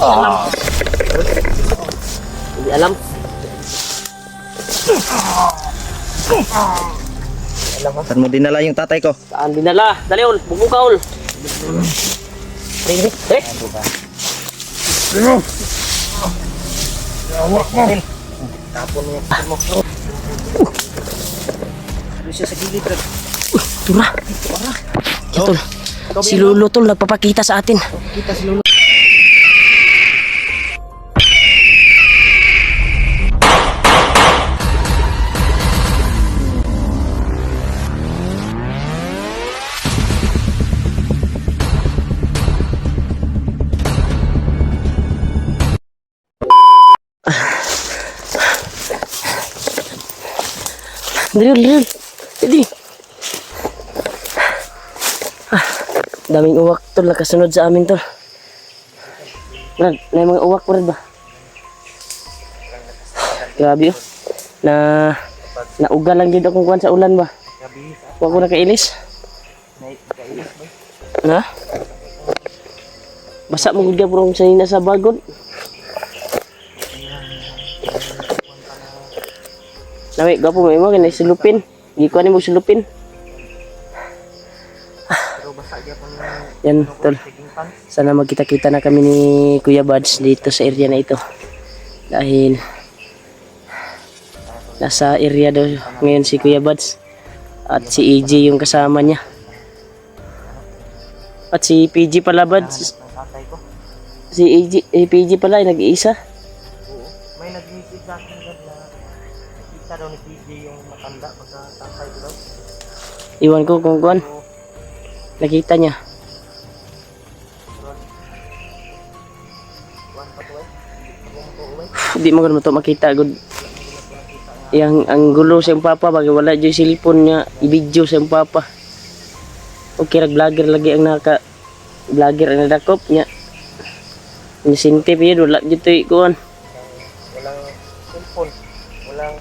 alam. Hindi alam. Saan mo dinala yung tatay ko? Saan dinala? Dali ol, bubuka ol. Dali. Tapon mo yung mo. Ano siya sa gilid? Tura. Yan tol. Si Lolo tol nagpapakita sa atin. Kita si Lolo. Dali. Dali. Daming uwak tol nakasunod sa amin tol. Brad, may mga uwak Brad ba? Grabe oh. Nauga lang dito akong kuwan sa ulan ba? Huwag ko nakailis. Na? Basa mo gudya bro sa hina sa bagon. Nawi, gapo mo imo kanay silupin. Gikuan mo silupin. Yan, tol. Sana magkita-kita na kami ni Kuya Buds dito sa area na ito. Dahil nasa area daw ngayon si Kuya Buds at si EJ yung kasama niya. At si PG pala Buds. Si EJ, PG pala ay nag-iisa. May nag-message sa akin na nakita daw ni PJ yung matanda pagka-tatay ko daw. Iwan ko kung kuan. Nakita niya. Di mo gud mo to makita gud. Yang ang gulo sa iyong papa bagay wala jud cellphone niya i-video sa iyong papa. Okay rag vlogger lagi ang naka vlogger ang nadakop niya. Ni sinte pa wala jud toy kuan. Walang cellphone. Walang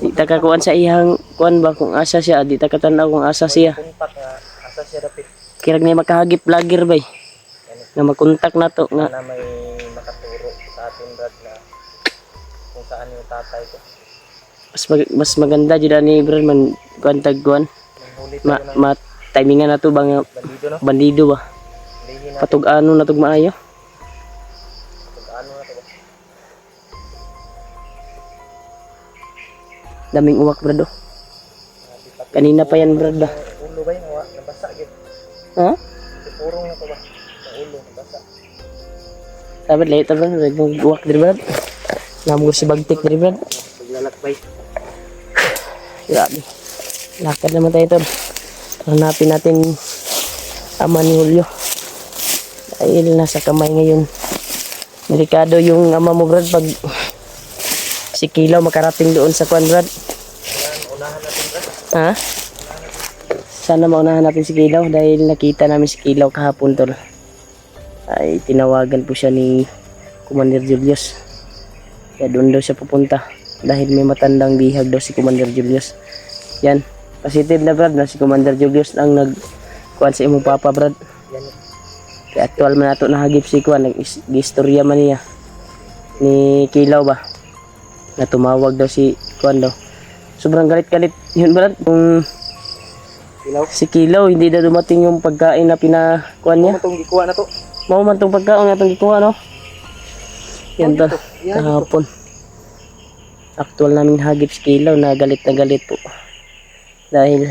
Di ta ka kuan sa iyang kuan ba kung asa siya, di ta katanaw kung asa siya. kontak nga asa siya dapit. Kirag na makahagip vlogger bay. Na makontak na to nga. Sana may makaturo sa atin Brad na kung saan yung tatay ko. Mas maganda jud ani Brad man kuan tag kuan. Manghuli tayo ng Ma timingan na to bang bandido no? bandido ba. Lihin na Patug-ano na tug maayo. kung ano na to ba. Daming uwak Brad oh. Kanina pa yan Brad ba. Ulo ba yung nabasa gid? Ha? Purong na to ba? Sa ulo nabasa. Dapat later Brad, naging uwak diri Brad. Namur si bagtik diri Brad. Paglalakbay. Grabe. Lakad naman tayo tol. Hanapin natin ama ni Julio. Dahil nasa kamay ngayon. Delikado yung ama mo Brad pag si Kilaw makarating doon sa kuan Brad. Unahan natin Brad. Ha? Sana maunahan natin si Kilaw dahil nakita namin si Kilaw kahapon tol. Ay tinawagan po siya ni Commander Julius. Kaya doon daw siya pupunta dahil may matandang bihag daw si Commander Julius. Yan. Positive na Brad na si Commander Julius ang nagkuhan sa imong papa Brad. Yan. Kaya actual man nato nahagip si kuhan nag-istorya man niya ni Kilaw ba na tumawag daw si kuhan daw. Sobrang galit-galit yun Brad kung Kilaw. si Kilaw hindi na dumating yung pagkain na pinakuhan niya. Itong gikuha na to. Mao man tong pagkaon nga tong gikuha no. Yan tol. Yan Kahapon. Actual namin hagip si Kilaw na galit po. Dahil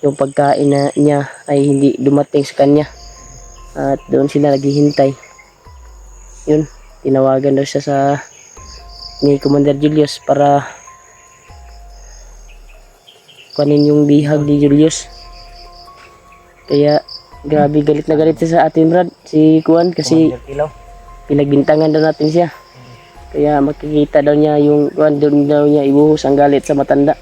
yung pagkain na niya ay hindi dumating sa kanya. At doon sila naghihintay. Yun, tinawagan daw siya sa ni Commander Julius para kunin yung bihag ni Julius. Kaya grabe galit na galit siya sa atin Brad. Si Kuan kasi Kilaw. pinagbintangan daw natin siya. Kaya makikita daw niya yung Kuan doon daw niya ibuhos ang galit sa matanda.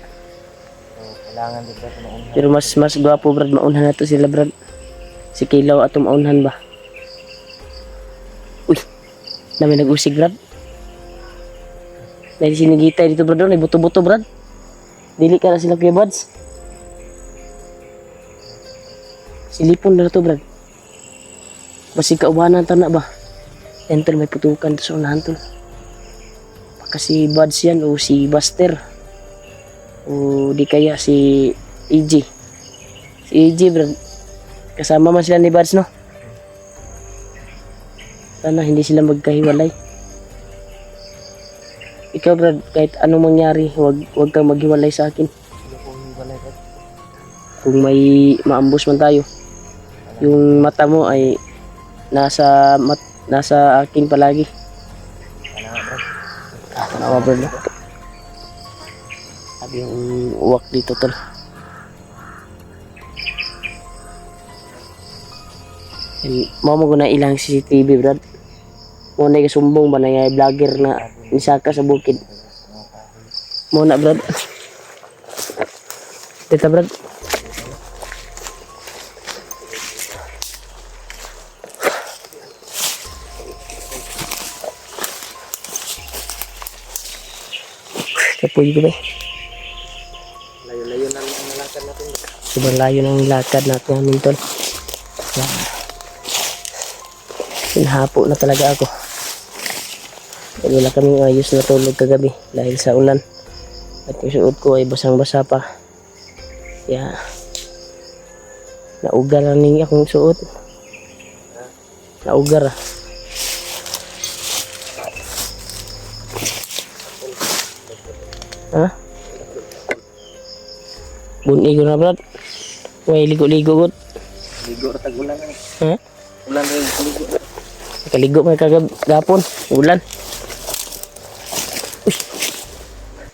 Kailangan din Brad maunahan. Pero mas gwapo Brad, maunhan na to sila Brad. Si Kilaw at maunhan ba? Uy, na may nag-usig Brad. Dahil sinigitay dito Brad, may buto-buto Brad. Dili ka na sila Kuya Buds. Silipon na to Brad. Basig kaubanan ta na ba? Yan tol, may putukan sa unahan tol. Baka si Buds yan o si Buster. O di kaya si EJ. Si EJ bro. Kasama man sila ni Buds no? Sana hindi sila magkahiwalay. Ikaw Brad, kahit anong mangyari, wag kang maghiwalay sa akin. Sino kung hiwalay Brad? Kung may maambus man tayo, yung mata mo ay nasa akin palagi. Sana Brad. Tanawa Brad. No? Sabi yung uwak dito tol. Mau mo na ilang CCTV Brad. Mo na sumbong ba na vlogger na nisaka sa bukid. Mo na Brad. Dito Brad. Kapoy ko ba? Layo-layo na ang nalakad natin. Sobrang layo ng lakad namin tol. Yan. Hinahapo na talaga ako. Dahil wala kaming ayos na tulog kagabi dahil sa ulan. At yung suot ko ay basang-basa pa. Kaya naugar na ning akong suot. Naugar ah. Ha? Buni ko na Brad. May ligo-ligo ko. Ligo ratag ulan na. Ha? Ulan rin ligo. Nakaligo may kagapon. Ulan. Uy.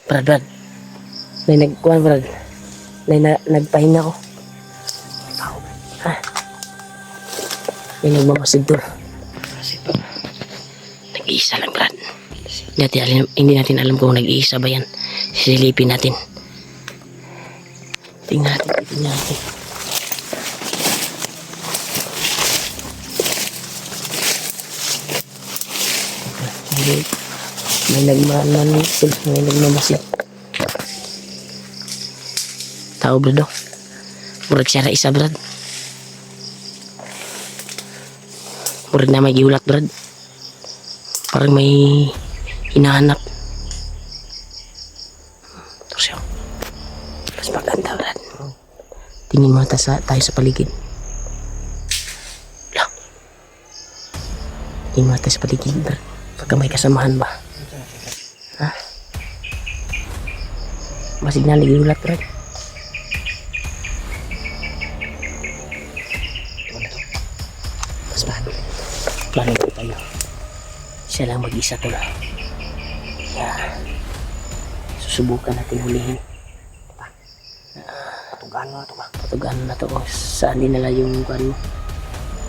Brad. May nagkuhan Brad. May nagpahinga ko. Ha? May nagmamasid to. Nag-iisa lang Brad. Hindi natin alam kung nag-iisa ba yan. Silipin natin. Tingnan natin. May nagmamasid. Tao Brad. Murag siya ra isa Brad. Murag na may giulat Brad. Parang may hinahanap. Terus yun. Mas maganda Brad. Tingin mo tayo sa paligid. Lang. Tingin mo tayo sa paligid Brad. Pagka may kasamahan ba? Ha? Masignal lagi ulat Brad. Mas bago. Plano ko tayo. Siya lang mag-isa to lang. Kaya susubukan natin hulihin. Patugaan na to. Saan din nila yung kuhan mo?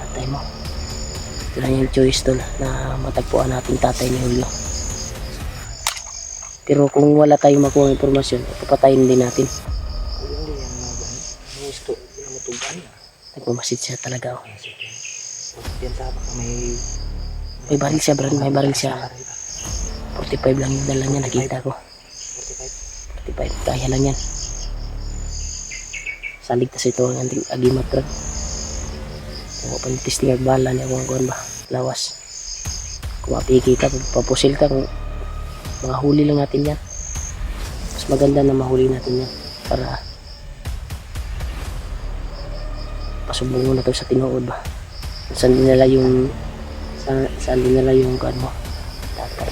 Tatay mo. Ito lang yung choice to na matagpuan natin tatay ni Julio. Pero kung wala tayong makuha impormasyon, papatayin din natin. Hindi yan gusto na matugan. Nagmamasid siya talaga. Oh. Yan sa baka May baril siya Brad, may baril siya. 45 lang yung dala niya, nakita ko. 45, kaya lang yan. Saligtas ito ang anting agimat Brad. Kung panitisting at bala niya kung ba, lawas. Kung mapiki ka, papusil ka, kung mahuli lang natin yan. Mas maganda na mahuli natin yan para pasubong na to sa tinuod ba. Saan din nila yung kuhan mo, tatay.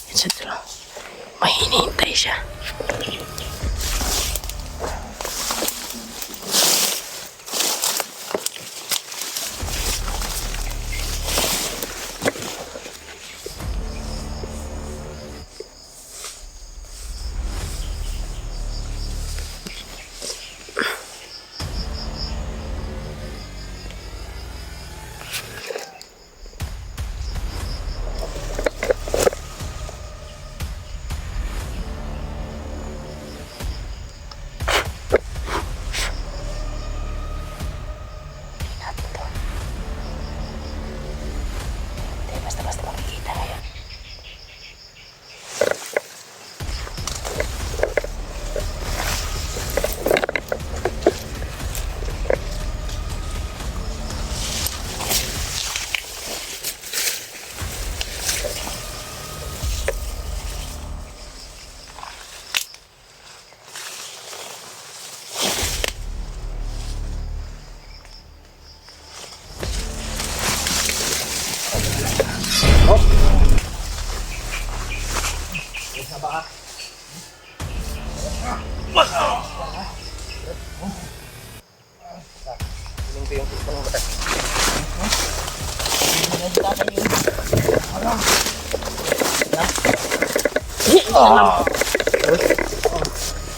Yan sa dulo. May hinihintay siya.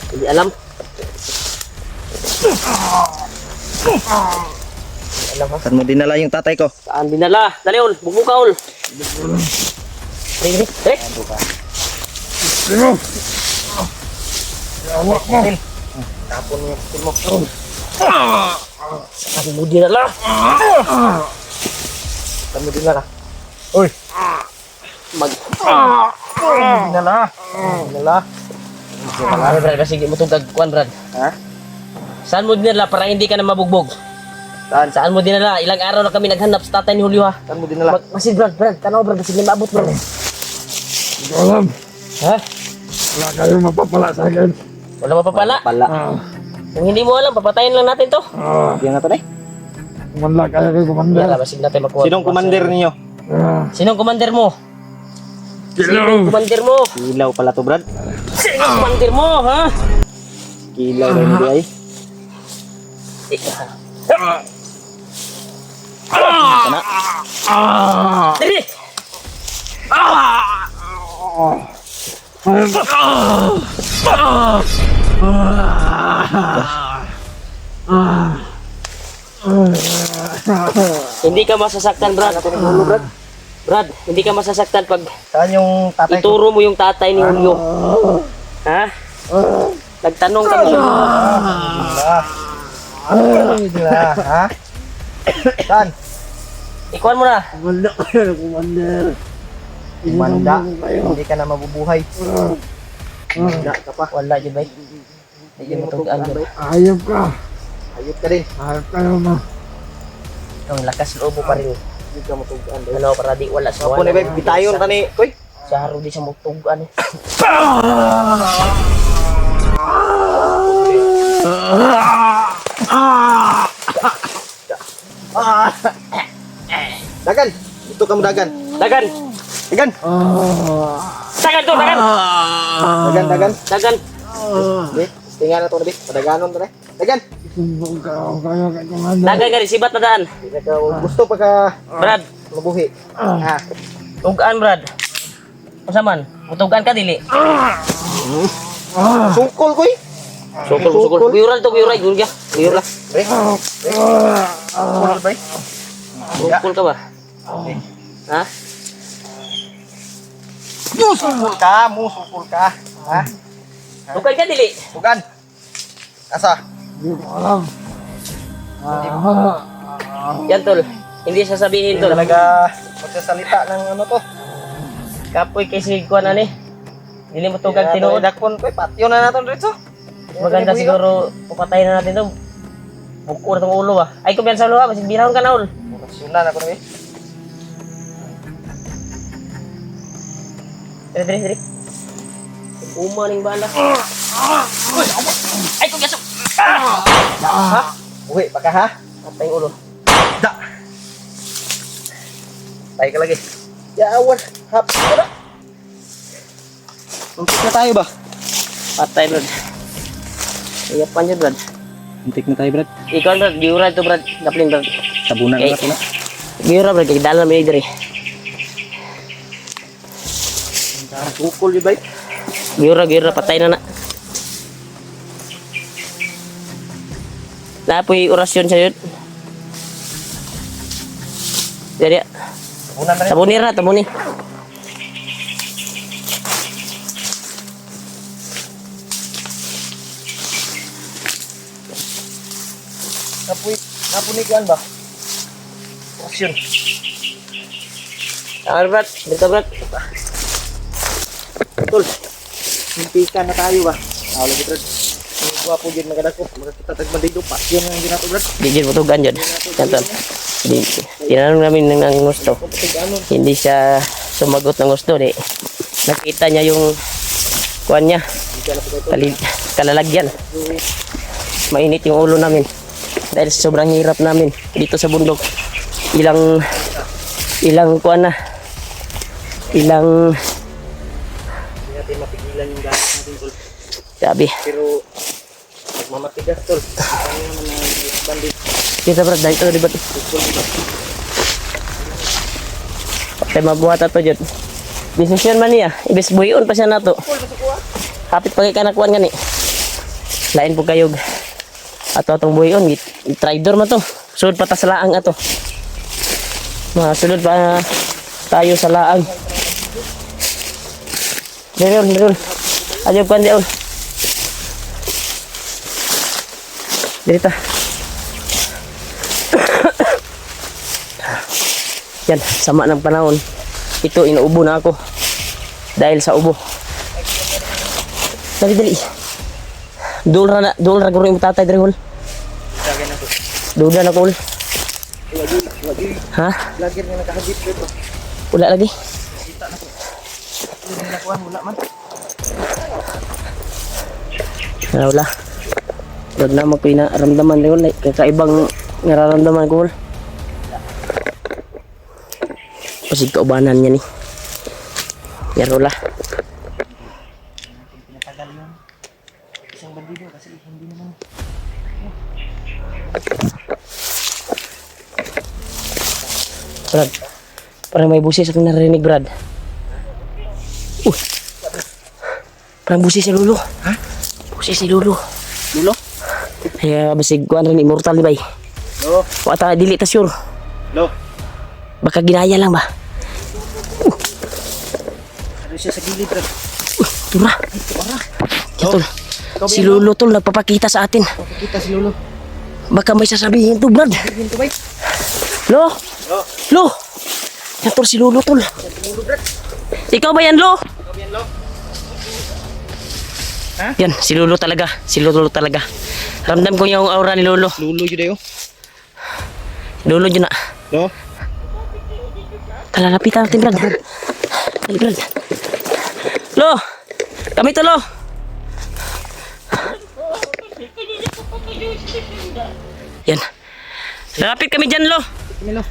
Hindi alam. Saan mo dinala yung tatay ko? Saan dinala? Dali ol, bugbog ka ol. Dali. Tapon mo yung kutil mo. Saan mo dinala? Saan mo dinala? Uy! Mag... Dinala! Dinala! Ano Brad, sige mo itong gagkuhan Brad. Ha? Saan mo dinala para hindi ka na mabugbog? Saan? Saan mo dinala? Ilang araw na kami naghanap sa tatay ni Julio ha? Saan mo dinala? Masid Brad, tanaw Brad, sige maabot Brad. Hindi ko alam. Ha? Wala kayong mapapala sa akin. Wala mapapala? Pala. Kung hindi mo alam, papatayin lang natin to. Diyan na to eh. Wala kayo kay Commander. Yara, masig natin makuha. Sinong commander ninyo? Sinong commander mo? Sinong commander mo? Kilaw pala to, Brad. Sinong commander mo, ha? Kilaw na hindi ay. Kana? Dali! Hindi ka masasaktan, Brad. Brad, hindi ka masasaktan pag Saan yung tatay ko? ituro mo yung tatay ni Julio. Ha? Nagtanong kami siya. Dinala, ha? Saan? Ikuhan mo na. Wala kayo ng Commander. Manda. Hindi ka na mabubuhay. Manda ka pa. Wala, di ba? Hindi mo tugaan dyan. Ayop ka. Ayot ka din. Ayop kayo ma. Ang lakas loob mo pa rin. Hindi ka matugaan. Ano, para di wala sa Apo ni Beb, bitayon ka ni. Koy. Sa haro di siya magtugaan eh. Dagan. Ito ka mo dagan. Dagan! Dagan. Dagan to, dagan! Dagan, dagan. Dagan! Di, tingnan na to, Nabi. Padaganon to, na. Dagan. Sumbong kayo kay Commander. Dagan ka rin, sibat na daan. Hindi ka gusto pagka Brad, mabuhi. Ha. tugaan Brad. Kung man, tugaan ka dili. Sungkol, koy. Sukol. Guyural to, guyural. Guyural ka. Guyura. Bre. Sungkol, bre. Sukol ka ba? Ha? Musungkol ka, musungkol ka. Ha? Tugan ka dili. Bukan. Asa? Hindi ko alam. Yan tol. Hindi sasabihin tol. Talaga magsasalita ng ano to. Kapoy kay si Kuan ani. Dili mo tugang tinuod. Dakon ko, patio na natin dito. Maganda siguro papatayin na natin to. Buko na tong ulo ba. Ay kumpiyansa ulo ha, basig binahon ka na ul. Sunan ako na eh. Dire. Umaning bala. Ay kumpiyansa. Ha? Uwi, baka ha? Patay yung ulo. Da. Tayo ka lagi. Yawan, hap ko na. Muntik na tayo ba? Patay Brad. Iyapan niya Brad. Muntik na tayo, Brad. Ikaw Brad, giura ito Brad. Daplin Brad. Tabunan Okay. na natin na. Giura Brad, kaya dalam na dire. Sukol yun ba? Giura, patay na na. Napoy orasyon sa yun. Jadi, Tabunan na rin. tabuni. Napuni kuan ba? Action. Tangan Brad, dito Brad. Tol. Himpikan na tayo ba? Ako lagi, Brad. Ang gwapo dyan nagadako. Magkakita tagbandido pa. Yan ang ginato, Brad. Di butugan dyan. Yan tol. Tinanong namin ng gusto. Kapatid ano? Hindi siya sumagot ng gusto, di. Nakita niya yung kuwan niya. Kalalagyan. Mainit yung ulo namin. Dahil sobrang hirap namin dito sa bundok. Ilang kuwan na. Ilang Hindi natin mapigilan yung galit natin, tol. sabi. Pero, mamatigas, tol. Ano naman na bandit. Kita brad, dahil ito, di ba? Okay, mabuhat ato dyan. Desisyon man niya. Ibis buhion pa siya na to. Hapit pa kay kanakuan gani. Lain po kayo. Ato atong buhion. Trader man to. Sulod pa ta sa laang ato. Sulod pa tayo sa laang. Dirol. Ayaw kan diol. Dirita. Yan, sama ng panahon. Ito, inuubo na ako. Dahil sa ubo. Dali. Dool ra guro yung tatay diri hol. Sagay na to. Duda na ko hol. Wagi. Ha? Lagir nga nakahagip dito. Wala lagi. Hindi nakuhan, wala man. Wala. Wag na magpinaramdaman rin hol. Kakaibang nararamdaman ko hol. Pasig kaubanan niya ni. Pero wala. Pinatagal yun. Isang bandido kasi hindi naman. Brad, parang may busis akong narinig, Brad. Parang busis si Lolo. Ha? Busis si Lolo. Lulo? Kaya basig kuhan rin, immortal ni bay. Lo. Wata, dili ta sure. Lo. Baka ginaya lang ba? Ano siya sa gilid, bro? Tura. Tol. Si Lolo tol, nagpapakita sa atin. Kita si Lolo. Baka may sasabihin to, Brad. Ginto ba? Lo! Lo. Lo! Yan tol, si Lolo tol. Lolo, bro. Ikaw ba yan, Lo? Ikaw yan, Lo. Yan, si Lolo talaga. Si Lolo talaga. Ramdam ko yung aura ni Lolo. Lolo yun dayo. Lolo yun na. Lo. Kalalapitan natin, Brad. Dali, Brad. Lo! Kami to, Lo! Yan. Lalapit kami dyan, Lo. Kami, Lo.